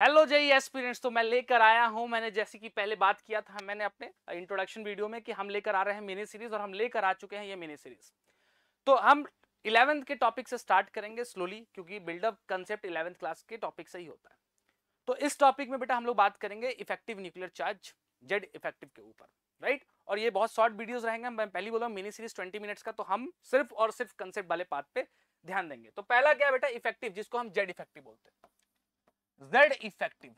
Hello JEE aspirants. तो मैं लेकर आया हूं, मैंने जैसे कि पहले बात किया था मैंने अपने इंट्रोडक्शन वीडियो में कि हम लेकर आ रहे हैं मिनी सीरीज, और हम लेकर आ चुके हैं ये मिनी सीरीज। तो हम 11th के टॉपिक से स्टार्ट करेंगे स्लोली, क्योंकि बिल्डअप कंसेप्ट 11th क्लास के टॉपिक से ही होता है। तो इस टॉपिक में बेटा हम लोग बात करेंगे effective nuclear charge Z effective के ऊपर, राइट। और ये बहुत शॉर्ट वीडियोस रहेंगे, मैं पहले बोला मिनी सीरीज 20 मिनट्स का, तो हम सिर्फ और सिर्फ कंसेप्ट वाले पार्ट पे ध्यान देंगे। तो पहला क्या है बेटा, इफेक्टिव, जिसको हम जेड इफेक्टिव बोलते हैं। Z effective,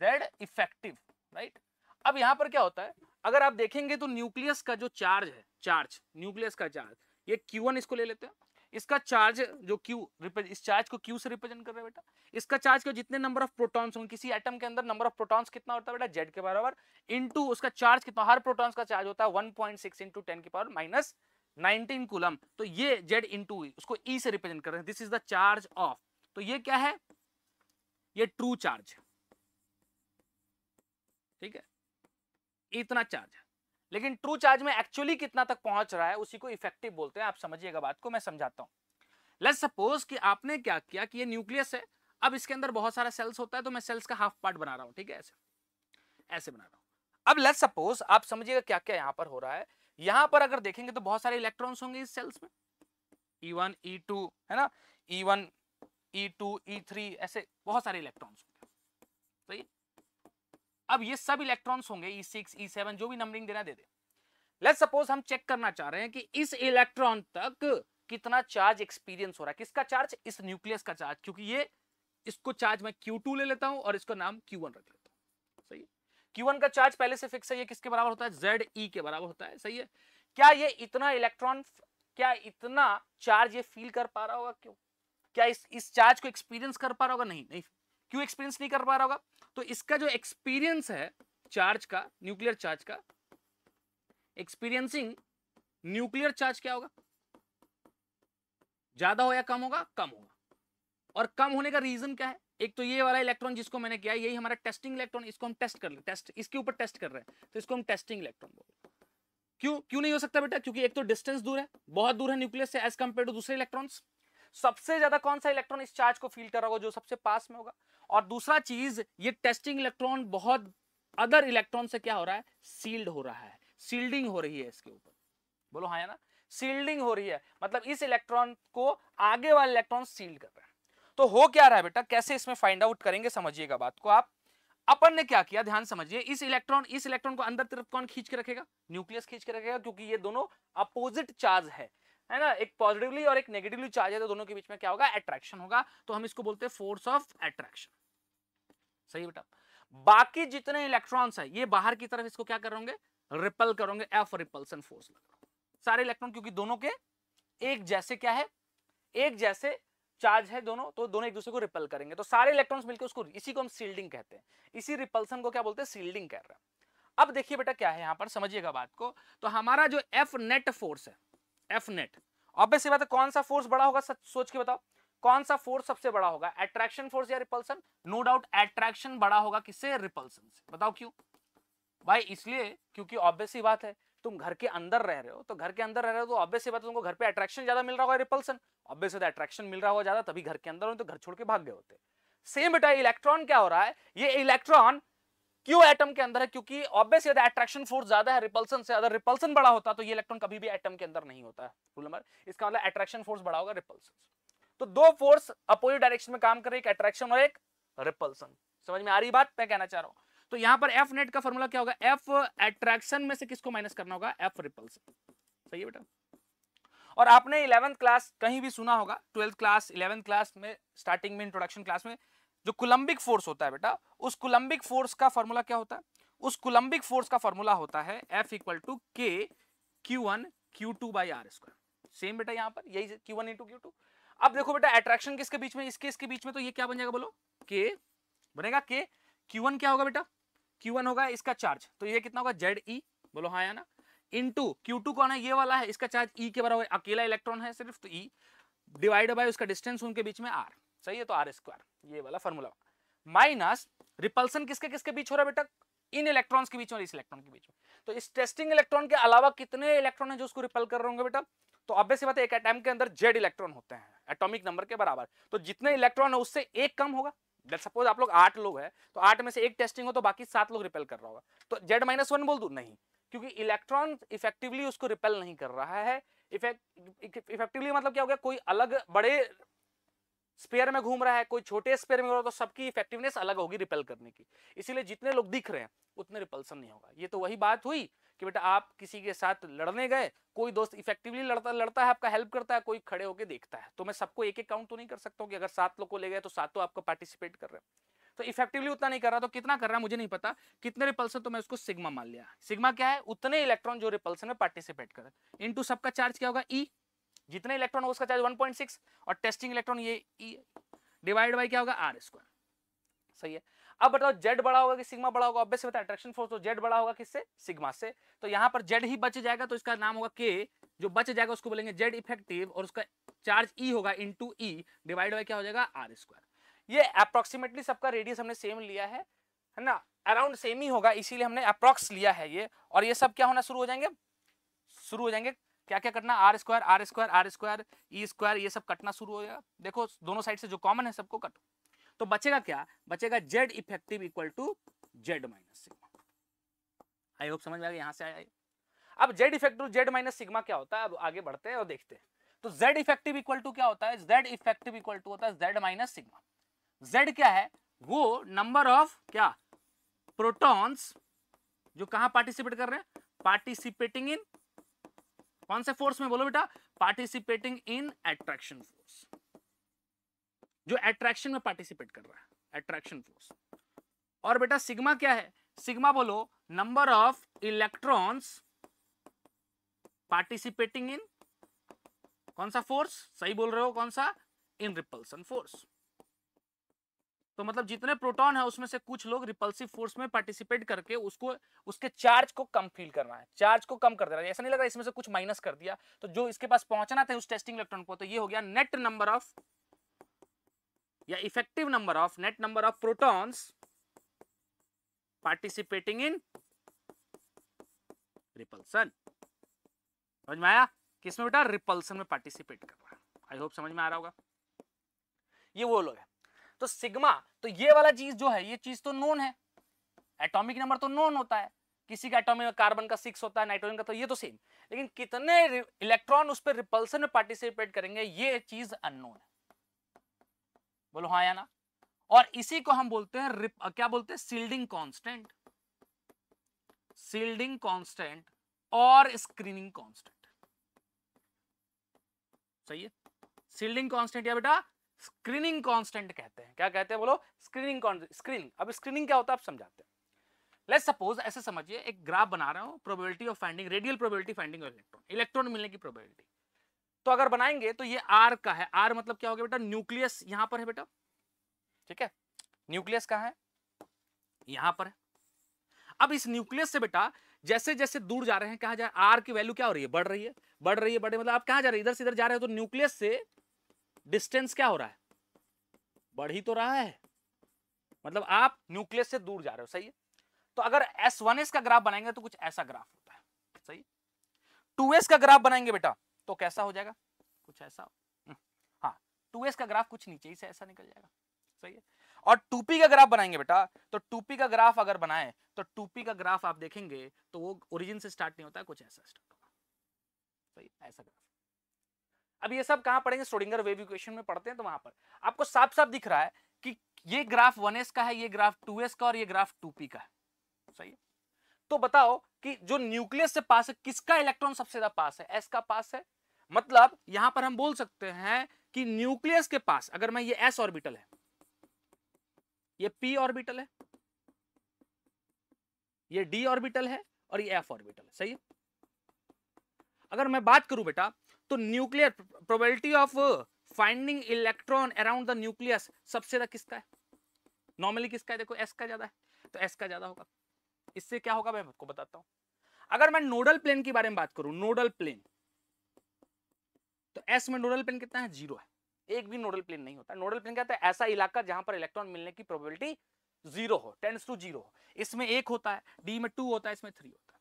Z effective, right. अब यहां पर क्या होता है, अगर आप देखेंगे तो न्यूक्लियस का जो चार्ज है, चार्ज न्यूक्लियस का चार्ज, ये Q1 इसको ले लेते हैं। इसका चार्ज जो Q, इस चार्ज को Q से रिप्रेजेंट कर रहे हैं बेटा। इसका चार्ज के जितने नंबर ऑफ प्रोटॉन्स होंगे किसी एटम के अंदर, नंबर ऑफ प्रोटॉन्स कितना होता है बेटा, जेड के बराबर, इनटू उसका चार्ज कितना, हर प्रोटॉन्स का चार्ज होता है 1.6 इंटू 10 की पावर माइनस 19 कूलम। तो ये जेड इंटू उसको ई से रिप्रेजेंट कर रहे हैं, this is the charge of. तो ये क्या है, ये ट्रू चार्ज, ठीक है, इतना चार्ज है। लेकिन ट्रू चार्ज में एक्चुअली कितना तक पहुंच रहा है उसी को इफेक्टिव बोलते हैं। आप समझिएगा बात को, मैं समझाता हूं। लेट्स सपोज कि आपने क्या किया कि ये न्यूक्लियस है, अब इसके अंदर बहुत सारा सेल्स होता है, तो मैं सेल्स का हाफ पार्ट बना रहा हूं, ठीक है, ऐसे ऐसे बना रहा हूं। अब लेट्स सपोज आप समझिएगा क्या क्या यहां पर हो रहा है। यहां पर अगर देखेंगे तो बहुत सारे इलेक्ट्रॉन्स होंगे इस सेल्स में, E1 E2 है ना, E1 E2 E3, ऐसे बहुत सारे इलेक्ट्रॉन्स होंगे, सही। अब ये सब इलेक्ट्रॉन्स होंगे E6 E7, जो भी नंबरिंग देना दे दे। लेट्स सपोज हम चेक करना चाह रहे हैं कि इस इलेक्ट्रॉन तक कितना चार्ज एक्सपीरियंस हो रहा है। किसका चार्ज, इस न्यूक्लियस का चार्ज, क्योंकि ये इसको चार्ज मैं Q2 ले लेता हूं और इसका नाम Q1 रख लेता हूं, सही है। Q1 का चार्ज पहले से फिक्स है, ये किसके बराबर होता है, ZE के बराबर होता है, सही है। क्या ये इतना इलेक्ट्रॉन, क्या इतना चार्ज ये फील कर पा रहा होगा, क्यों, क्या इस चार्ज को एक्सपीरियंस कर पा रहा होगा, नहीं नहीं। क्यों एक्सपीरियंस नहीं कर पा रहा होगा, तो इसका जो एक्सपीरियंस है चार्ज का, न्यूक्लियर चार्ज का, एक्सपीरियंसिंग न्यूक्लियर चार्ज क्या होगा, ज्यादा हो या कम होगा, कम होगा। और कम होने का रीजन क्या है, एक तो ये वाला इलेक्ट्रॉन जिसको मैंने किया, यही हमारा टेस्टिंग इलेक्ट्रॉन, इसको हम टेस्ट कर ले, टेस्ट इसके ऊपर टेस्ट कर रहे हैं, तो इसको हम टेस्टिंग इलेक्ट्रॉन बोलते हैं। क्यों क्यों नहीं हो सकता बेटा, क्योंकि एक तो डिस्टेंस दूर है, बहुत दूर है न्यूक्लियस से एज कंपेयर टू दूसरे इलेक्ट्रॉन्स। सबसे ज्यादा कौन सा इलेक्ट्रॉन इस चार्ज को फील कर रहा होगा, जो सबसे पास में होगा। और दूसरा चीज, ये टेस्टिंग इलेक्ट्रॉन बहुत अदर इलेक्ट्रॉन से क्या हो रहा है, सील्ड हो रहा है, सील्डिंग हो रही है इसके ऊपर, बोलो हाँ या ना, सील्डिंग हो रही है, मतलब इस इलेक्ट्रॉन को आगे वाले इलेक्ट्रॉन सील्ड कर रहे हैं। तो हो क्या रहा है बेटा, कैसे इसमें फाइंड आउट करेंगे, समझिएगा बात को आप। अपन ने क्या किया, ध्यान समझिए, इस इलेक्ट्रॉन को अंदर तरफ कौन खींच के रखेगा, न्यूक्लियस खींच के रखेगा, क्योंकि ये दोनों अपोजिट चार्ज है ना, एक पॉजिटिवली और एक नेगेटिवली चार्ज है, तो दोनों के बीच में क्या होगा, अट्रैक्शन होगा, तो हम इसको बोलते हैं फोर्स ऑफ अट्रैक्शन, सही बेटा। बाकी जितने इलेक्ट्रॉन्स है ये बाहर की तरफ इसको क्या करोगे, रिपल करोगे, एफ रिपल्सन फोर्स लगा सारे इलेक्ट्रॉन, क्योंकि दोनों के एक जैसे क्या है, एक जैसे चार्ज है दोनों, तो दोनों एक दूसरे को रिपल करेंगे, तो सारे इलेक्ट्रॉन्स मिलकर उसको, इसी को हम सील्डिंग कहते हैं, इसी रिपल्सन को क्या बोलते हैं, सील्डिंग कह रहे हैं। अब देखिए बेटा क्या है यहां पर, समझिएगा बात को। तो हमारा जो एफ नेट फोर्स है, एफ नेट, ऑब्वियस सी बात है, कौन सा फोर्स बड़ा होगा, सोच के बताओ, कौन सा फोर्स सबसे बड़ा होगा, अट्रैक्शन फोर्स या रिपल्सन। नो डाउट अट्रैक्शन बड़ा होगा किससे, रिपल्सन से। बताओ क्यों भाई, इसलिए क्योंकि ऑब्वियस सी बात है, तुम घर के अंदर रह रहे हो, तो घर के अंदर रह रहे हो तो ऑब्वियस सी बात है तुमको घर पे अट्रैक्शन ज्यादा मिल रहा होगा, रिपल्सन, ऑब्वियस है अट्रैक्शन मिल रहा होगा ज्यादा, तभी घर के अंदर हो, तो घर छोड़ के भाग गए होते। सेम बेटा इलेक्ट्रॉन क्या हो रहा है, ये इलेक्ट्रॉन क्यों एटम के अंदर है, क्योंकि ऑब्वियस है अट्रैक्शन फोर्स ज्यादा है रिपल्सन से, अगर रिपल्सन बड़ा होता तो ये इलेक्ट्रॉन कभी भी एटम के अंदर नहीं होता है, रूल नंबर, इसका मतलब अट्रैक्शन फोर्स बड़ा होगा रिपल्सन। तो दो फोर्स अपोजिट डायरेक्शन में काम कर रहे हैं, एक अट्रैक्शन और एक रिपल्सन। समझ में आ रही बात मैं कहना चाह रहा हूं। तो यहां पर एफ नेट का फॉर्मूला क्या होगा, एफ अट्रैक्शन में से किसको माइनस करना होगा, एफ रिपल्सन, सही है बेटा। और आपने 11th क्लास कहीं भी सुना होगा, 12th क्लास 11th क्लास में स्टार्टिंग में इंट्रोडक्शन क्लास में जो कुलम्बिक फोर्स होता है बेटा, उस कुलम्बिक फोर्स का फॉर्मूला क्या होता है, उस कुलम्बिक फोर्स का फॉर्मूला होता है F इक्वल टू के Q1 Q2 by are square. Same बेटा यहां पर यही Q1 इंटू Q2। अब देखो बेटा अट्रैक्शन किसके बीच में, इसके बीच में, तो ये क्या बन जाएगा बोलो, K बनेगा, K Q1 क्या होगा बेटा, Q1 होगा इसका चार्ज, तो ये कितना होगा, ZE, बोलो हाँ या ना, इंटू Q2 कौन है, ये वाला है, इसका चार्ज E के बराबर, अकेला इलेक्ट्रॉन है सिर्फ, तो E डिवाइड बाय उसका डिस्टेंस उनके बीच में R, सही है, तो R स्क्वायर, ये वाला फॉर्मूला, माइनस रिपल्सन किसके किसके बीच हो रहा है बेटा, इन इलेक्ट्रॉन्स के बीच में और इस इलेक्ट्रॉन के बीच में। तो इस टेस्टिंग इलेक्ट्रॉन के अलावा कितने इलेक्ट्रॉन है जो उसको रिपल कर रहे होंगे बेटा, तो ऑब्वियस बात है एक एटम के अंदर जेड इलेक्ट्रॉन होते हैं एटॉमिक नंबर के बराबर, तो जितने इलेक्ट्रॉन है उससे एक कम होगा, सपोज आप लोग 8 लोग हैं, तो 8 में से एक टेस्टिंग हो तो बाकी 7 लोग रिपेल कर रहा होगा, तो Z-1 बोल दूं? नहीं, क्योंकि इलेक्ट्रॉन इफेक्टिवली उसको रिपेल नहीं कर रहा है। इफेक्टिवली मतलब क्या हो गया, कोई अलग बड़े स्पेयर में घूम रहा है, कोई छोटे स्पेयर में घूम रहा है, तो सबकी इफेक्टिवनेस अलग होगी रिपेल करने की, इसीलिए जितने लोग दिख रहे हैं उतने रिपल्सन नहीं होगा। ये तो वही बात हुई कि बेटा आप किसी के साथ लड़ने गए, कोई दोस्त इफेक्टिवली लड़ता है, आपका हेल्प करता है, कोई खड़े होकर देखता है, तो मैं सबको एक एक काउंट तो नहीं कर सकता हूँ कि अगर 7 लोग को ले गए तो 7 आपको पार्टिसिपेट कर रहे हैं, तो इफेक्टिवली उतना नहीं कर रहा, तो कितना कर रहा है मुझे नहीं पता, कितने रिपल्सन, तो मैं उसको सिग्मा मान लिया। सिग्मा क्या है? उतने इलेक्ट्रॉन जो रिपल्सन में पार्टिसिपेट कर, इनटू सबका चार्ज क्या होगा? ई, जितने इलेक्ट्रॉन हो उसका चार्ज 1.6, और टेस्टिंग इलेक्ट्रॉन ये ई, डिवाइड बाय क्या होगा? R square. सही है। अब बताओ जेड बड़ा होगा कि सिग्मा बड़ा होगा? ऑब्वियस बता, अट्रैक्शन फोर्स तो जेड बड़ा होगा किससे? सिग्मा से। तो यहां पर जेड ही बच जाएगा, तो इसका नाम होगा के, जो बच जाएगा उसको बोलेंगे जेड इफेक्टिव, और उसका चार्ज ई होगा इनटू ई, डिवाइड बाय क्या हो जाएगा? R square. ये अप्रोक्सीमेटली सबका रेडियस हमने सेम लिया है ना, अराउंड सेम ही होगा, इसीलिए हमने अप्रोक्स लिया है ये, और ये सब क्या होना शुरू हो जाएंगे? क्या क्या कटना? R square r square r square e square, ये सब कटना शुरू हो जाएगा। देखो दोनों साइड से जो कॉमन है सबको कटो, तो बचेगा क्या? बचेगा Z effective equal to Z minus sigma. I hope समझ में आ गया, यहां से आया। अब Z effective Z minus sigma क्या होता है, अब आगे बढ़ते हैं और देखते हैं। तो जेड इफेक्टिव इक्वल टू क्या होता है? जेड इफेक्टिव इक्वल टू होता है जेड माइनस सिग्मा। जेड क्या है? वो नंबर ऑफ क्या? प्रोटॉन्स जो कहां पार्टिसिपेट कर रहे हैं? पार्टिसिपेटिंग इन कौन से फोर्स में? बोलो बेटा, पार्टिसिपेटिंग इन अट्रैक्शन फोर्स, जो अट्रैक्शन में पार्टिसिपेट कर रहा है, अट्रैक्शन फोर्स। और बेटा सिग्मा क्या है? सिग्मा बोलो number of electrons participating in कौन सा फोर्स? सही बोल रहे हो, कौन सा? इन रिपल्सन फोर्स। तो मतलब जितने प्रोटॉन है उसमें से कुछ लोग रिपल्सिव फोर्स में पार्टिसिपेट करके उसको, उसके चार्ज को कम फील करना है, चार्ज को कम कर देना है। ऐसा नहीं लग रहा इसमें से कुछ माइनस कर दिया, तो जो इसके पास पहुंचना था उस टेस्टिंग इलेक्ट्रॉन को, तो ये हो गया नेट नंबर ऑफ या effective number of, net number of protons participating in repulsion. समझ में आया? किसमें बेटा? रिपल्सन में पार्टिसिपेट कर रहा है। आई होप समझ में आ रहा होगा। ये वो लोग है। तो सिग्मा, तो ये वाला चीज जो है, ये चीज तो नोन है, एटॉमिक नंबर तो नोन होता है, किसी का एटॉमिक कार्बन का 6 होता है, नाइट्रोजन का, तो ये तो सेम, लेकिन कितने इलेक्ट्रॉन उस पर रिपल्सन में पार्टिसिपेट करेंगे ये चीज अननोन है। बोलो हाँ या ना? और इसी को हम बोलते हैं क्या बोलते हैं? सील्डिंग कांस्टेंट, सील्डिंग कांस्टेंट और स्क्रीनिंग कांस्टेंट। सही है। सील्डिंग कांस्टेंट या बेटा स्क्रीनिंग कांस्टेंट कहते हैं। क्या कहते हैं? बोलो स्क्रीनिंग कांस्टेंट। स्क्रीनिंग, अब स्क्रीनिंग क्या होता है आप समझाते हैं। लेट्स सपोज ऐसे समझिए, एक ग्राफ बना रहा हूं, probability of finding, radial probability finding of electron, electron मिलने की प्रोबेबिलिटी। तो अगर बनाएंगे तो ये आर का है, आर मतलब क्या हो गया बेटा? न्यूक्लियस यहां पर है बेटा, ठीक है, न्यूक्लियस कहां है? यहां पर है। अब इस न्यूक्लियस से बेटा जैसे जैसे दूर जा रहे हैं, कहां जा रहे हैं? आर की वैल्यू क्या हो रही है? बढ़ रही है, बढ़ रही है, बढ़ रही है, मतलब आप कहां जा रहे हैं? इधर से इधर जा रहे हो, तो न्यूक्लियस से डिस्टेंस क्या हो रहा है? बढ़ ही तो रहा है, मतलब आप न्यूक्लियस से दूर जा रहे हो। सही है। तो अगर S1s का ग्राफ बनाएंगे तो कुछ ऐसा ग्राफ होता है। सही। 2s का ग्राफ बनाएंगे बेटा तो कैसा हो जाएगा? कुछ ऐसा। हाँ, 2s का ग्राफ कुछ नीचे ही से ऐसा निकल जाएगा। सही है। और 2p का ग्राफ बनाएंगे बेटा, तो 2p का ग्राफ अगर बनाए तो 2p का ग्राफ आप देखेंगे तो वो ओरिजिन से स्टार्ट नहीं होता है, कुछ ऐसा स्टार्ट होगा। सही, ऐसा ग्राफ। अब ये सब कहां पढ़ेंगे? श्रोडिंगर वेव इक्वेशन में पढ़ते हैं, तो वहां पर आपको साफ साफ दिख रहा है कि ये ग्राफ 1s का है, ये ग्राफ 2s का, और ये ग्राफ 2p का है। सही है। तो बताओ कि जो न्यूक्लियस से पास है, किसका इलेक्ट्रॉन सबसे ज्यादा पास है? s का पास है। मतलब यहां पर हम बोल सकते हैं कि न्यूक्लियस के पास अगर मैं, ये s ऑर्बिटल है, ये p ऑर्बिटल है, ये d ऑर्बिटल है, और ये f ऑर्बिटल है। सही है। अगर मैं बात करूं बेटा तो nuclear probability of finding electron around the nucleus सबसे ज्यादा किसका है? नॉर्मली किसका है? देखो s का ज्यादा है, तो s का ज्यादा होगा। इससे क्या होगा मैं आपको बताता हूं। अगर मैं नोडल प्लेन की बारे में बात करूं, नोडल प्लेन, तो s में नोडल प्लेन कितना है? 0 है। एक भी नोडल प्लेन नहीं होता। नोडल प्लेन क्या होता है? ऐसा इलाका जहां पर इलेक्ट्रॉन मिलने की प्रोबेबिलिटी 0 हो, टेंड्स टू 0 हो। इसमें 1 होता है, d में 2 होता है, इसमें 3 होता है।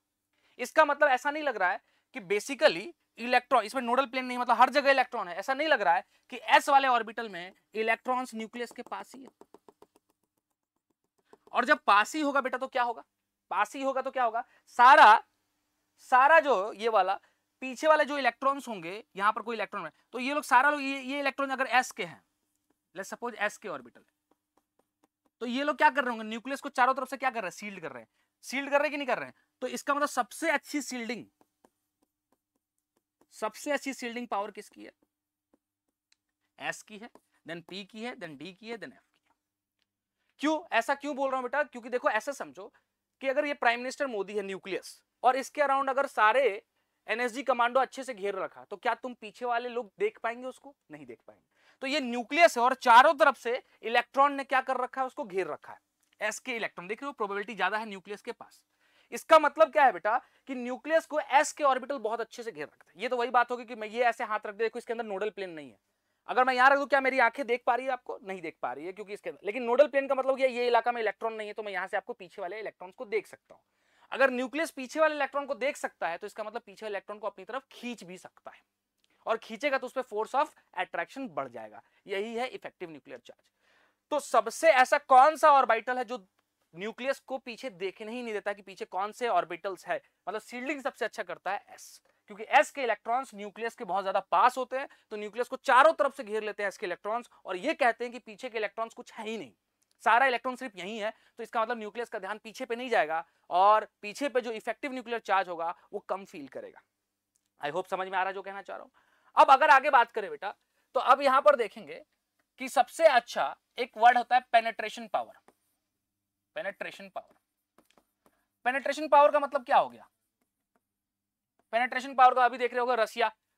इसका मतलब ऐसा नहीं लग रहा है कि बेसिकली इलेक्ट्रॉन, इसमें नोडल प्लेन नहीं, मतलब हर जगह इलेक्ट्रॉन है, ऐसा नहीं लग रहा है कि s वाले ऑर्बिटल में इलेक्ट्रॉन्स न्यूक्लियस के पास ही है। और जब पास ही होगा बेटा तो क्या होगा, पास ही होगा तो क्या होगा, सारा जो ये वाला पीछे वाले जो इलेक्ट्रॉन्स होंगे, यहां पर कोई इलेक्ट्रॉन है तो ये लोग सारा लोग ये इलेक्ट्रॉन अगर एस के हैं, लेट्स सपोज एस के ऑर्बिटल है, तो ये लोग क्या कर रहे होंगे, न्यूक्लियस को चारों तरफ से क्या कर रहे हैं, सील्ड कर रहे हैं, सील्ड कर रहे हैं कि नहीं कर रहे हैं। तो इसका मतलब सबसे अच्छी सील्डिंग पावर किसकी है, एस की है, देन पी की है, देन डी की है, देन एफ की है। क्यों ऐसा क्यों बोल रहा हूं बेटा, क्योंकि देखो ऐसा समझो कि अगर ये प्राइम मिनिस्टर मोदी है न्यूक्लियस, और इसके अराउंड अगर सारे एनएसजी कमांडो अच्छे से घेर रखा, तो क्या तुम पीछे वाले लोग देख पाएंगे उसको, नहीं देख पाएंगे। तो ये न्यूक्लियस है और चारों तरफ से इलेक्ट्रॉन ने क्या कर रखा है, उसको घेर रखा है, एस के इलेक्ट्रॉन, देख रहे हो प्रोबेबिलिटी ज्यादा है न्यूक्लियस के पास। इसका मतलब क्या है बेटा कि न्यूक्लियस को एस के ऑर्बिटल बहुत अच्छे से घेर रखता है। ये तो वही बात होगी कि मैं ये ऐसे हाथ रख दे, देखो इसके अंदर नोडल प्लेन नहीं है, अगर मैं यहां रख दूं क्या मेरी आंखें देख पा रही है आपको, नहीं देख पा रही है क्योंकि इसके अंदर, लेकिन नोडल प्लेन का मतलब ये इलाका में इलेक्ट्रॉन नहीं है, तो मैं यहां से आपको पीछे वाले इलेक्ट्रॉन्स को देख सकता हूं। अगर न्यूक्लियस पीछे वाले इलेक्ट्रॉन को देख सकता है तो इसका मतलब पीछे वाले इलेक्ट्रॉन को अपनी तरफ खींच भी सकता है, और खींचेगा तो उस पर फोर्स ऑफ अट्रैक्शन बढ़ जाएगा। यही है इफेक्टिव न्यूक्लियर चार्ज। तो सबसे ऐसा कौन सा ऑर्बिटल है जो न्यूक्लियस को पीछे देखने ही नहीं देता कि पीछे कौन से ऑर्बिटल्स है, मतलब शील्डिंग सबसे अच्छा करता है एस, क्योंकि एस के इलेक्ट्रॉन्स न्यूक्लियस के बहुत ज्यादा पास होते हैं, तो न्यूक्लियस को चारों तरफ से घेर लेते हैं एस के इलेक्ट्रॉन्स, और ये कहते हैं कि पीछे के इलेक्ट्रॉन्स कुछ है ही नहीं, सारा इलेक्ट्रॉन सिर्फ यही है। तो इसका मतलब न्यूक्लियस का ध्यान पीछे पे नहीं जाएगा, और पीछे पे जो इफेक्टिव न्यूक्लियर चार्ज होगा वो कम फील करेगा। आई होप समझ में आ रहा है जो कहना चाह रहा हूं। अब अगर आगे बात करें बेटा, तो अब यहां पर देखेंगे कि सबसे अच्छा एक वर्ड होता है penetration power. Penetration power, penetration power का मतलब क्या हो गया, पेनेट्रेशन पावर का अभी देख रहे होगा,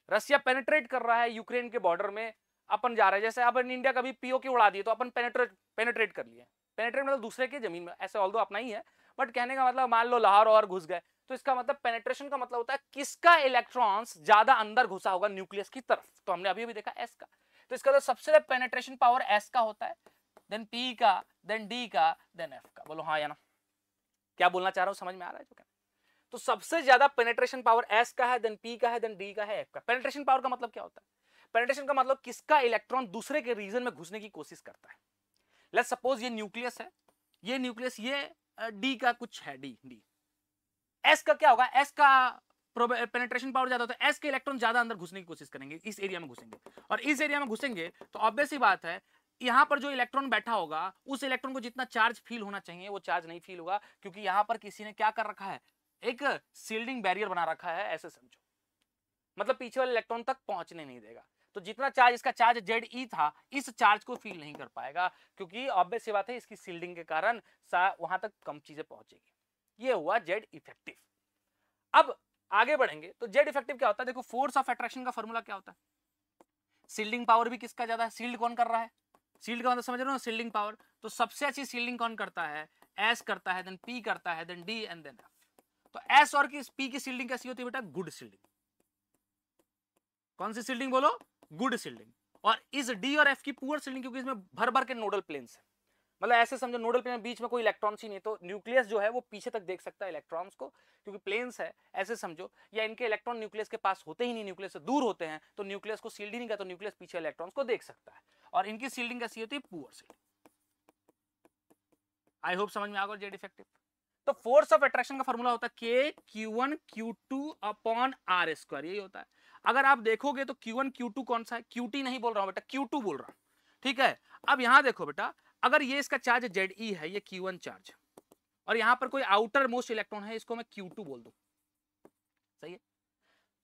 रसिया पेनेट्रेट कर रहा है यूक्रेन के बॉर्डर में, अपन जा रहे हैं, जैसे अपन इंडिया कभी पीओके उड़ा दिए तो अपन पेनेट्रेट कर लिए, पेनेट्रेट मतलब दूसरे की जमीन में, ऐसे ऑल्दो अपना ही है, बट कहने का मतलब मान लो लाहौर और घुस गए, तो इसका मतलब पेनेट्रेशन का मतलब होता है किसका इलेक्ट्रॉन्स ज्यादा अंदर घुसा होगा न्यूक्लियस की तरफ, तो हमने अभी देखा एस का, तो इसका तो सबसे पेनेट्रेशन पावर एस का होता है, देन पी का, देन डी का, देन एफ का। बोलो हाँ या ना, क्या बोलना चाह रहा हूं, समझ में आ रहा है जो क्या। तो सबसे ज्यादा पेनेट्रेशन पावर एस का है, देन पी का है, देन डी का है, एफ का। पेनेट्रेशन पावर का मतलब क्या होता है, पेनेट्रेशन का मतलब किसका इलेक्ट्रॉन दूसरे के रीजन में घुसने की कोशिश करता है। लेट्स सपोज ये न्यूक्लियस है, ये न्यूक्लियस, ये डी का कुछ है, डी एस का क्या होगा, एस का पेनेट्रेशन पावर ज्यादा होता है, एस के इलेक्ट्रॉन ज्यादा अंदर घुसने की कोशिश करेंगे, इस एरिया में घुसेंगे, और इस एरिया में घुसेंगे तो ऑब्वियस ही बात है यहां पर जो इलेक्ट्रॉन बैठा होगा उस इलेक्ट्रॉन को जितना चार्ज फील होना चाहिए वो चार्ज नहीं फील होगा, क्योंकि यहां पर किसी ने क्या कर रखा है, एक शील्डिंग बैरियर बना रखा है, ऐसे समझो, मतलब पीछे वाले इलेक्ट्रॉन तक पहुंचने नहीं देगा। तो जितना चार्ज इसका चार्ज ZE था, इस चार्ज को फील नहीं कर पाएगा, क्योंकि ऑब्वियस सी बात है इसकी शील्डिंग के कारण वहां तक कम चीजें पहुंचेगी। ये हुआ Z इफेक्टिव। अब आगे बढ़ेंगे तो Z इफेक्टिव क्या होता है, देखो फोर्स ऑफ अट्रैक्शन का फॉर्मूला क्या होता है, शील्डिंग पावर भी किसका ज्यादा है, शील्ड कौन कर रहा है, शील्ड का मतलब समझ रहे हो, शील्डिंग पावर, तो सबसे अच्छी शील्डिंग कौन करता है, एस करता है, देन पी करता है, then D and then F. तो एस और पी की शील्डिंग कैसी होती है बेटा, गुड शील्डिंग। कौन सी शील्डिंग बोलो, गुड शील्डिंग। और इस डी और एफ की पुअर शील्डिंग, क्योंकि इसमें भर भर के नोडल प्लेन्स है, मतलब ऐसे समझो नोडल प्लेन बीच में कोई इलेक्ट्रॉन्स ही नहीं, तो न्यूक्लियस जो है वो पीछे तक देख सकता है इलेक्ट्रॉन्स को, क्योंकि प्लेन्स है, ऐसे समझो, या इनके इलेक्ट्रॉन न्यूक्लियस के पास होते ही नहीं, न्यूक्लियस से दूर होते हैं, तो न्यूक्लियस को शील्ड ही नहीं करता, तो न्यूक्लियस पीछे इलेक्ट्रॉन्स को देख सकता है, और इनकी शील्डिंग कैसी होती है, पुअर शील्डिंग। आई होप समझ में आ गया जेड इफेक्टिव। तो फोर्स ऑफ अट्रैक्शन का फॉर्मूला होता है K Q1 Q2 upon R square, यही होता है। अगर आप देखोगे तो Q1 Q2 कौन सा है, QT नहीं बोल रहा हूं बेटा, Q2 बोल रहा हूं, ठीक है। अब यहां देखो बेटा, अगर ये इसका चार्ज ZE है, ये Q1 चार्ज, और यहां पर कोई आउटर मोस्ट इलेक्ट्रॉन है, इसको मैं Q2 बोल दूं, सही है।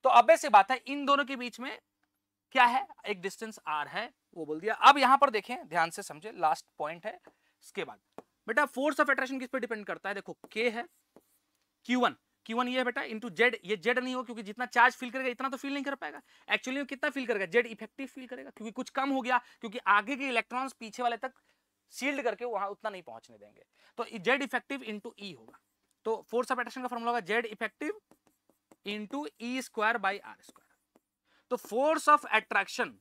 तो अब से बात है इन दोनों के बीच में क्या है, एक डिस्टेंस R है, वो बोल दिया। अब यहां पर देखें, ध्यान से समझे, लास्ट पॉइंट है। इसके बाद बेटा फोर्स ऑफ अट्रैक्शन किस पे डिपेंड करता है, देखो K है, Q1 ये है बेटा, इंटू Z, ये Z नहीं हो, क्योंकि जितना चार्ज फील करेगा इतना तो फील नहीं कर पाएगा, एक्चुअली में कितना फील करेगा, Z इफेक्टिव फील करेगा, क्योंकि कुछ कम हो गया, क्योंकि आगे के इलेक्ट्रॉन्स पीछे वाले तक शील्ड करके वहां उतना नहीं पहुंचने देंगे, तो Z इफेक्टिव इंटू E होगा। तो फोर्स ऑफ अट्रैक्शन का फॉर्मूला होगा Z effective into E square by R square. तो फोर्स ऑफ अट्रैक्शन,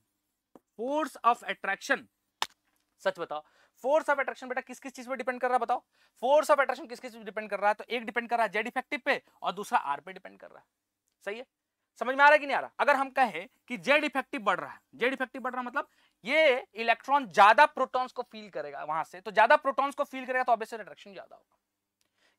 सच बताओ, फोर्स ऑफ अट्रैक्शन बेटा किस किस चीज पे डिपेंड कर रहा है, बताओ, फोर्स ऑफ अट्रैक्शन किस किस पे डिपेंड कर रहा है, तो एक डिपेंड कर रहा है Z इफेक्टिव पे, और दूसरा R पे डिपेंड कर रहा है, सही है। समझ में आ रहा है कि नहीं आ रहा। अगर हम कहें कि Z इफेक्टिव बढ़ रहा है, Z इफेक्टिव बढ़ रहा मतलब ये इलेक्ट्रॉन ज्यादा प्रोटॉन्स को फील करेगा वहां से, तो ज्यादा प्रोटॉन्स को फील करेगा तो ऑब्वियसली अट्रैक्शन ज्यादा होगा।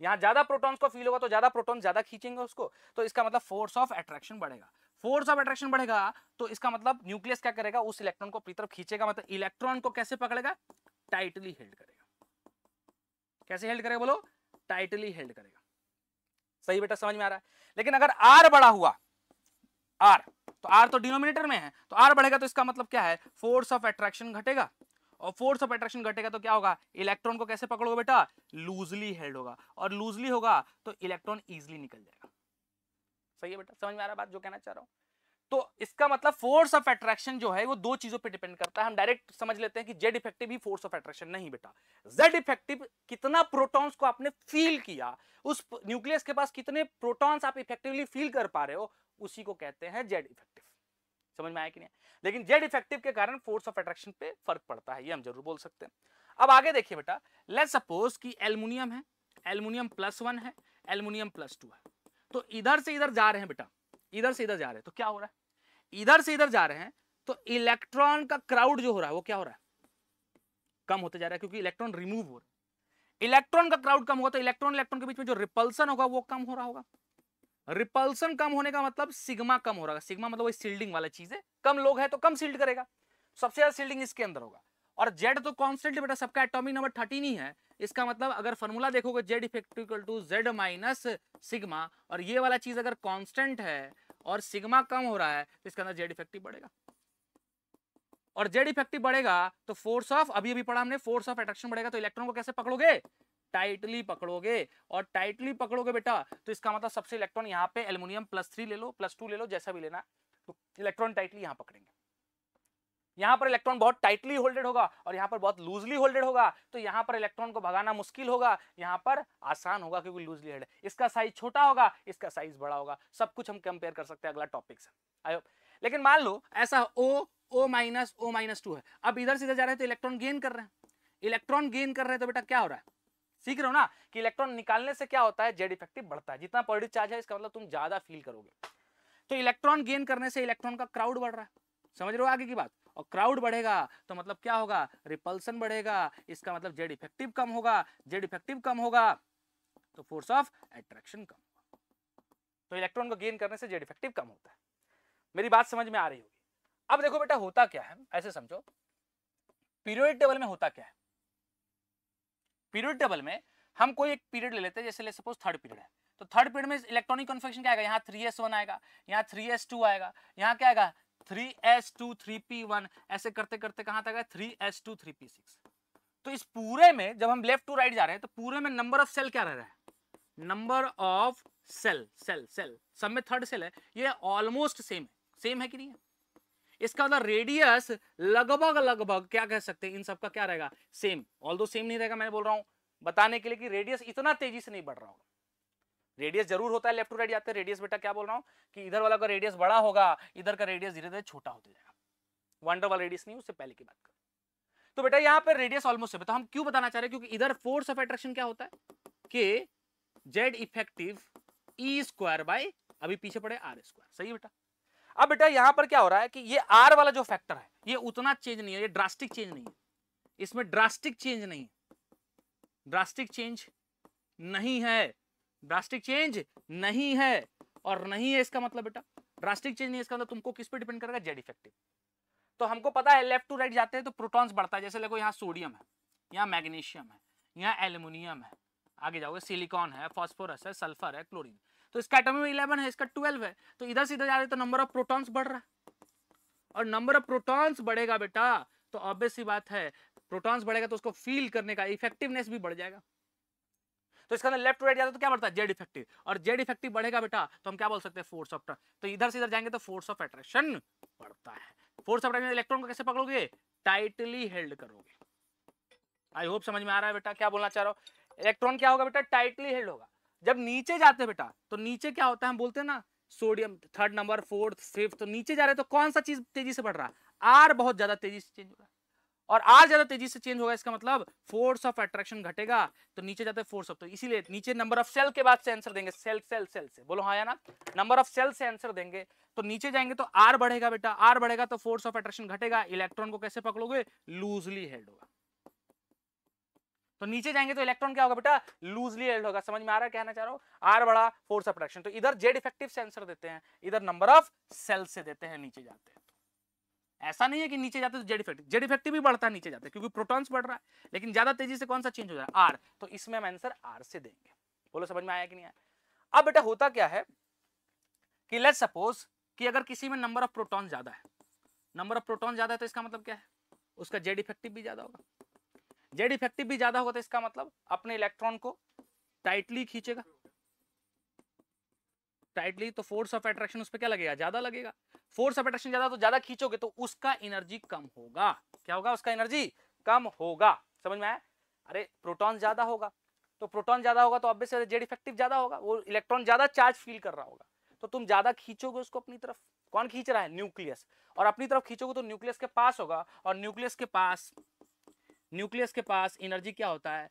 यहाँ ज्यादा प्रोटॉन्स को फील होगा तो ज्यादा प्रोटॉन ज्यादा खींचेंगे उसको, तो इसका मतलब फोर्स ऑफ अट्रैक्शन बढ़ेगा। फोर्स ऑफ अट्रैक्शन बढ़ेगा तो इसका मतलब न्यूक्लियस क्या करेगा, उस इलेक्ट्रॉन को अपनी तरफ खींचेगा, मतलब इलेक्ट्रॉन को कैसे पकड़ेगा, टाइटली हेल्ड करेगा। कैसे हेल्ड करेगा बोलो, टाइटली हेल्ड करेगा। सही बेटा, समझ में आ रहा है। लेकिन अगर आर बड़ा हुआ, आर, तो आर तो डिनोमिनेटर में है, तो आर बढ़ेगा तो इसका मतलब क्या है, फोर्स ऑफ अट्रैक्शन घटेगा, और फोर्स ऑफ अट्रैक्शन घटेगा तो क्या होगा, इलेक्ट्रॉन को कैसे पकड़ोगे बेटा, लूजली हेल्ड होगा, और लूजली होगा तो इलेक्ट्रॉन इजीली निकल जाएगा। सही है बेटा, समझ में आ रहा है बात जो कहना चाह रहा हूं। तो इसका मतलब फोर्स ऑफ अट्रैक्शन जो है वो दो चीजों पे डिपेंड करता है। हम डायरेक्ट समझ लेते हैं कि Z effective he force of attraction, नहीं बेटा। जेड इफेक्टिव कितना प्रोटॉन्स को आपने फील किया, उस न्यूक्लियस के पास कितने प्रोटॉन्स आप इफेक्टिवली फील कर पा रहे हो, उसी को कहते हैं जेड इफेक्टिव। समझ में आया कि नहीं? लेकिन जेड इफेक्टिव के कारण फोर्स ऑफ अट्रैक्शन पे फर्क पड़ता है, ये हम जरूर बोल सकते हैं। अब आगे देखिए बेटा, लेट्स सपोज कि एल्युमिनियम है, एल्युमिनियम +1 है, एल्युमिनियम +2 है, तो इधर से इधर जा रहे हैं बेटा, इधर से इधर जा रहे हैं, तो क्या हो रहा है, इधर से इधर जा रहे हैं तो इलेक्ट्रॉन का क्राउड जो हो रहा है वो क्या हो रहा है, कम होते जा रहा है, क्योंकि इलेक्ट्रॉन रिमूव हो रहा है। इलेक्ट्रॉन का क्राउड कम होगा तो इलेक्ट्रॉन इलेक्ट्रॉन के बीच में जो रिपल्सन होगा वो कम हो रहा होगा। रिपल्सन कम होने का मतलब सिग्मा कम हो रहा है। सिग्मा मतलब वही सील्डिंग वाला चीज है, कम लोग है तो कम सील्ड करेगा, सबसे ज्यादा सील्डिंग इसके अंदर होगा। और जेड तो कांस्टेंट बेटा, सबका एटॉमिक नंबर 13 ही है। इसका मतलब अगर फॉर्मूला देखोगे Z effective equal to Z minus sigma, और ये वाला चीज अगर कांस्टेंट है और सिग्मा कम हो रहा है तो इसके अंदर जेड इफेक्टिव बढ़ेगा। और जेड इफेक्टिव बढ़ेगा तो फोर्स ऑफ, अभी अभी पढ़ा हमने, फोर्स ऑफ अट्रैक्शन बढ़ेगा, तो इलेक्ट्रॉन को कैसे पकड़ोगे, टाइटली पकड़ोगे। और टाइटली पकड़ोगे बेटा तो इसका मतलब सबसे इलेक्ट्रॉन यहाँ पे एल्युमिनियम +3 ले लो, +2 ले लो, जैसा भी लेना, तो इलेक्ट्रॉन टाइटली यहाँ पकड़ेंगे। यहाँ पर इलेक्ट्रॉन बहुत टाइटली होल्डेड होगा और यहाँ पर बहुत लूजली होल्डेड होगा, तो यहाँ पर इलेक्ट्रॉन को भगाना मुश्किल होगा, यहाँ पर आसान होगा क्योंकि लूजली हेल्ड है। इसका साइज छोटा होगा, इसका साइज बड़ा होगा, सब कुछ हम कंपेयर कर सकते हैं अगला टॉपिक से। I hope. लेकिन मान लो ऐसा O-2 है, अब इधर से इधर जा रहे हैं तो इलेक्ट्रॉन गेन कर रहे हैं, इलेक्ट्रॉन गेन कर रहे हैं तो बेटा क्या हो रहा है, सीख रहे हो ना कि इलेक्ट्रॉन निकालने से क्या होता है, जेड इफेक्टिव बढ़ता है। जितना पॉजिटिव चार्ज है इसका मतलब तुम ज्यादा फील करोगे। तो इलेक्ट्रॉन गेन करने से इलेक्ट्रॉन का क्राउड बढ़ रहा है, समझ रहे हो आगे की बात। और क्राउड बढ़ेगा तो मतलब क्या होगा, रिपल्सन बढ़ेगा, इसका मतलब जेड इफेक्टिव कम होगा, जेड इफेक्टिव कम होगा तो फोर्स ऑफ अट्रैक्शन कम होगा। तो इलेक्ट्रॉन को गेन करने से जेड इफेक्टिव कम होता है। मेरी बात समझ में आ रही होगी। अब देखो बेटा होता क्या है, ऐसे समझो, पीरियोडिक टेबल में होता क्या है। पीरियोडिक टेबल में हम कोई एक पीरियड ले लेते हैं, जैसे ले सपोज थर्ड पीरियड है, तो थर्ड पीरियड में इलेक्ट्रॉनिक कन्फिगरेशन क्या आएगा, यहाँ 3s1 आएगा, यहाँ 3s2 आएगा, यहाँ क्या आएगा 3s2 3p1, ऐसे करते करते कहां तक आएगा 3s2 3p6। तो इस पूरे में जब हम लेफ्ट टू राइट जा रहे हैं तो पूरे में नंबर ऑफ सेल क्या रह रहा है, number of cell, cell cell सब में थर्ड सेल है, ये ऑलमोस्ट सेम है कि नहीं है। इसका मतलब रेडियस लगभग लगभग क्या कह सकते हैं, इन सबका क्या रहेगा, सेम। ऑल्दो सेम नहीं रहेगा, मैं बोल रहा हूं बताने के लिए कि रेडियस इतना तेजी से नहीं बढ़ रहा होगा। रेडियस जरूर होता है, लेफ्ट टू राइट जाते हैं रेडियस, बेटा क्या बोल रहा हूं कि इधर वाला का रेडियस बड़ा होगा, इधर का रेडियस धीरे धीरे छोटा होता जाएगा। वंडर वाला रेडियस नहीं, उससे पहले की बात कर। तो बेटा यहाँ पर रेडियस ऑलमोस्ट है। तो हम क्यों बताना चाह रहे हैं, क्योंकि इधर फोर्स ऑफ अट्रैक्शन क्या होता है कि जेड इफेक्टिव E² बाय, अभी पीछे पड़े R²। सही है बेटा। अब बेटा यहां पर क्या हो रहा है कि ये आर वाला जो फैक्टर है ये उतना चेंज नहीं है, ये ड्रास्टिक चेंज नहीं है, इसमें ड्रास्टिक चेंज नहीं है, ड्रास्टिक चेंज नहीं है, ड्रास्टिक चेंज नहीं है और नहीं है। इसका मतलब बेटा ड्रास्टिक चेंज नहीं है, इसका मतलब तुमको किस पे डिपेंड करेगा, जेड इफेक्टिव। तो हमको पता है लेफ्ट टू राइट जाते हैं तो प्रोटॉन्स बढ़ता है, जैसे देखो यहाँ सोडियम है, यहाँ मैग्नीशियम है, यहाँ एल्युमिनियम है, आगे जाओगे सिलिकॉन है, फास्फोरस है, सल्फर है, क्लोरीन। तो इसका एटॉमिक नंबर 11 है, इसका 12 है, तो इधर से इधर जा रहे हैं तो नंबर ऑफ प्रोटॉन्स बढ़ रहा है, और नंबर ऑफ प्रोटॉन्स बढ़ेगा बेटा तो ऑब्वियस सी बात है, प्रोटॉन्स बढ़ेगा तो उसको फील करने का इफेक्टिवनेस भी बढ़ जाएगा। तो इसका अंदर लेफ्ट टू राइट जाता है तो क्या बढ़ता है, जेड इफेक्टिव, और जेड इफेक्टिव बढ़ेगा बेटा तो हम क्या बोल सकते हैं, फोर्स ऑफ, तो इधर से इधर जाएंगे तो फोर्स ऑफ अट्रैक्शन बढ़ता है। फोर्स ऑफ अट्रैक्शन इलेक्ट्रॉन को कैसे पकड़ोगे, टाइटली हेल्ड करोगे। आई होप समझ में आ रहा है बेटा क्या बोलना चाह रहा हूं। इलेक्ट्रॉन क्या होगा बेटा, टाइटली हेल्ड होगा। जब नीचे जाते हैं बेटा तो नीचे क्या होता है, हम बोलते हैं ना sodium third number, fourth, fifth, तो नीचे जा रहे हैं तो कौन सा चीज तेजी से बढ़ रहा है, आर बहुत ज्यादा तेजी से चेंज हो रहा है। और आर ज्यादा तेजी से चेंज होगा, इसका मतलब फोर्स ऑफ अट्रैक्शन घटेगा, तो नीचे जाते फोर्स ऑफ, तो इसीलिए नीचे नंबर ऑफ सेल के बाद से आंसर देंगे, सेल सेल सेल से, बोलो हाँ या ना, नंबर ऑफ सेल से आंसर देंगे, तो नीचे जाएंगे तो आर बढ़ेगा बेटा, आर बढ़ेगा तो फोर्स ऑफ अट्रैक्शन घटेगा, इलेक्ट्रॉन को कैसे पकड़ोगे, लूजली हेल्ड होगा, तो नीचे जाएंगे तो इलेक्ट्रॉन क्या होगा बेटा, लूजली हेल्ड होगा। समझ में आ रहा है कहना चाह रहा हूं, आर बढ़ा फोर्स ऑफ अट्रैक्शन, तो इधर जेड इफेक्टिव से आंसर देते हैं, इधर नंबर ऑफ सेल से देते हैं नीचे जाते हैं। ऐसा नहीं है कि नीचे जाते तो जेड इफेक्टिव भी बढ़ता है नीचे जाते, क्योंकि प्रोटॉन्स बढ़ रहा है, लेकिन ज्यादा तेजी से कौन सा चेंज हो रहा है, आर, तो इसमें हम आंसर आर से देंगे। बोलो समझ में आया कि नहीं आया। अब बेटा होता क्या है कि लेट्स सपोज कि अगर किसी में नंबर ऑफ प्रोटॉन ज्यादा है, नंबर ऑफ प्रोटॉन ज्यादा है, तो इसका मतलब क्या है, उसका जेड इफेक्टिव भी ज्यादा होगा, जेड इफेक्टिव भी ज्यादा होगा, तो इसका मतलब अपने इलेक्ट्रॉन को टाइटली खींचेगा, टाइटली, तो फोर्स ऑफ अट्रैक्शन उस पर क्या लगेगा, ज्यादा लगेगा, फोर्स ऑफ अट्रैक्शन ज्यादा, तो ज्यादा खींचोगे तो उसका एनर्जी कम होगा, क्या होगा, उसका एनर्जी कम होगा। समझ में आया, अरे प्रोटॉन ज्यादा होगा, तो प्रोटॉन ज्यादा होगा तो ऑब्वियसली जेड इफेक्टिव ज्यादा होगा, वो इलेक्ट्रॉन ज्यादा चार्ज फील कर रहा होगा, तो तुम ज्यादा खींचोगे उसको अपनी तरफ, कौन खींच रहा है, न्यूक्लियस, और अपनी तरफ खींचोगे तो न्यूक्लियस के पास होगा, और न्यूक्लियस के पास एनर्जी क्या होता है,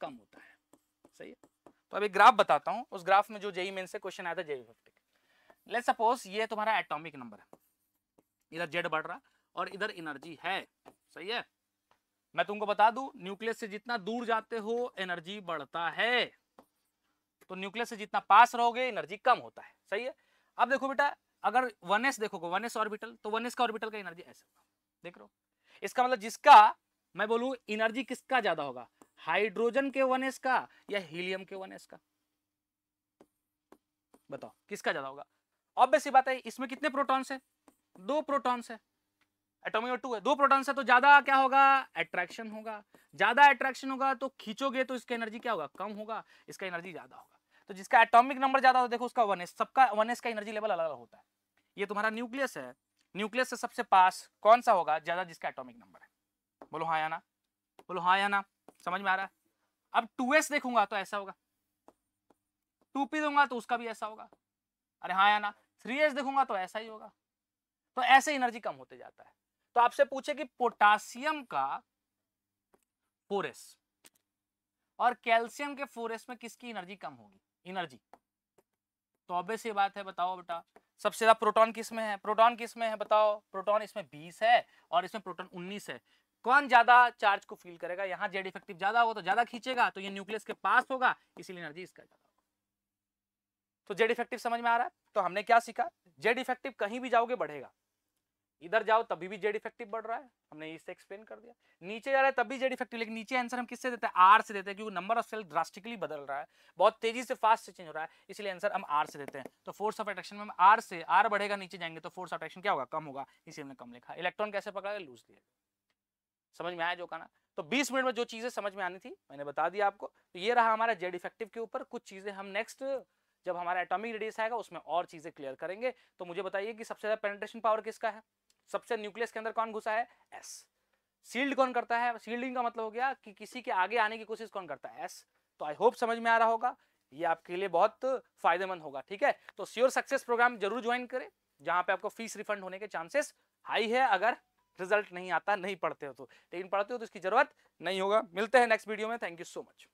कम होता है, सही है। तो अभी ग्राफ बताता हूं, उस ग्राफ में जो जेई मेन से क्वेश्चन आया था जेई इफेक्टिव, लेट्स सपोज ये तुम्हारा एटॉमिक नंबर है, इधर जेड बढ़ रहा और इधर एनर्जी है, सही है। मैं तुमको बता दूं, न्यूक्लियस से जितना दूर जाते हो एनर्जी बढ़ता है, तो न्यूक्लियस से जितना पास रहोगे एनर्जी कम होता है, सही है। अब देखो बेटा, अगर 1s देखोगे, 1s ऑर्बिटल, तो 1s का ऑर्बिटल का एनर्जी ऐसा, देख रहे हो, इसका मतलब जिसका मैं बोलूं एनर्जी किसका ज्यादा होगा, हाइड्रोजन के 1s का या हीलियम के 1s का, बताओ किसका ज्यादा होगा। ऑब्वियस सी बात है, इसमें कितने प्रोटॉन्स है, 2 प्रोटॉन्स है, एटॉमिक नंबर 2 है, 2 प्रोटॉन्स है, तो ज्यादा क्या होगा, अट्रैक्शन होगा, ज्यादा अट्रैक्शन होगा तो खींचोगे तो इसका एनर्जी क्या होगा, कम होगा, इसका एनर्जी ज्यादा होगा। तो जिसका एटॉमिक नंबर ज्यादा होता है, देखो उसका 1s, सबका 1s का एनर्जी लेवल अलग अलग होता है। ये तुम्हारा न्यूक्लियस है, न्यूक्लियस से सबसे पास कौन सा होगा ज्यादा, जिसका एटॉमिक नंबर है, बोलो हाँ या ना, बोलो हाँ या ना, समझ में आ रहा है। अब 2s देखूंगा तो ऐसा होगा, 2p दूंगा तो उसका भी ऐसा होगा, अरे हाँ या ना, 3s देखूंगा तो ऐसा ही होगा, तो ऐसे एनर्जी कम होते जाता है। तो आपसे पूछे कि पोटासियम का 4s और कैल्शियम के 4s में किसकी एनर्जी कम होगी, एनर्जी, तो ऑब्वियस ये बात है, बताओ बेटा, सबसे ज्यादा प्रोटॉन किस में है, प्रोटॉन किस में है बताओ, प्रोटॉन इसमें 20 है और इसमें प्रोटॉन 19 है, कौन ज्यादा चार्ज को फील करेगा, यहाँ जेड इफेक्टिव ज्यादा होगा तो ज्यादा खींचेगा, तो ये न्यूक्लियस के पास होगा, इसीलिए एनर्जी इसका ज्यादा होगा। तो जेड इफेक्टिव समझ में आ रहा है। तो हमने क्या सीखा, जेड इफेक्टिव कहीं भी जाओगे बढ़ेगा, इधर जाओ तभी भी जेड इफेक्टिव बढ़ रहा है, हमने इससे एक्सप्लेन कर दिया, नीचे जा रहा है तब भी जेड इफेक्टिव, लेकिन नीचे आंसर हम किससे देते हैं, आर से देते हैं, क्योंकि नंबर ऑफ सेल ड्रास्टिकली बदल रहा है, बहुत तेजी से फास्ट से चेंज हो रहा है, इसलिए आंसर हम आर से देते हैं। तो फोर्स ऑफ अट्रैक्शन में हम आर से, आर बढ़ेगा नीचे जाएंगे तो फोर्स ऑफ अट्रैक्शन क्या होगा, कम होगा, इसलिए हमने कम लिखा। इलेक्ट्रॉन कैसे पकड़ा, लूज दिया, समझ में आया जो कहना। तो 20 मिनट में जो चीजें समझ में आनी थी मैंने बता दिया आपको। तो ये रहा हमारा जेड इफेक्टिव के ऊपर, कुछ चीजें हम नेक्स्ट जब हमारा एटॉमिक रेडियस आएगा उसमें और चीजें क्लियर करेंगे। तो मुझे बताइए कि सबसे ज्यादा पेनिट्रेशन पावर किसका है, सबसे न्यूक्लियस के अंदर कौन घुसा है, एस। सील्ड कौन करता है, सील्डिंग का मतलब हो गया कि किसी के आगे आने की कोशिश कौन करता है, एस। तो आई होप समझ में आ रहा होगा, ये आपके लिए बहुत फायदेमंद होगा, ठीक है। तो श्योर सक्सेस प्रोग्राम जरूर ज्वाइन करें, जहां पे आपको फीस रिफंड होने के चांसेस हाई है, अगर रिजल्ट नहीं आता, नहीं पढ़ते हो तो, लेकिन पढ़ते हो तो इसकी जरूरत नहीं होगा। मिलते हैं नेक्स्ट वीडियो में, थैंक यू सो मच।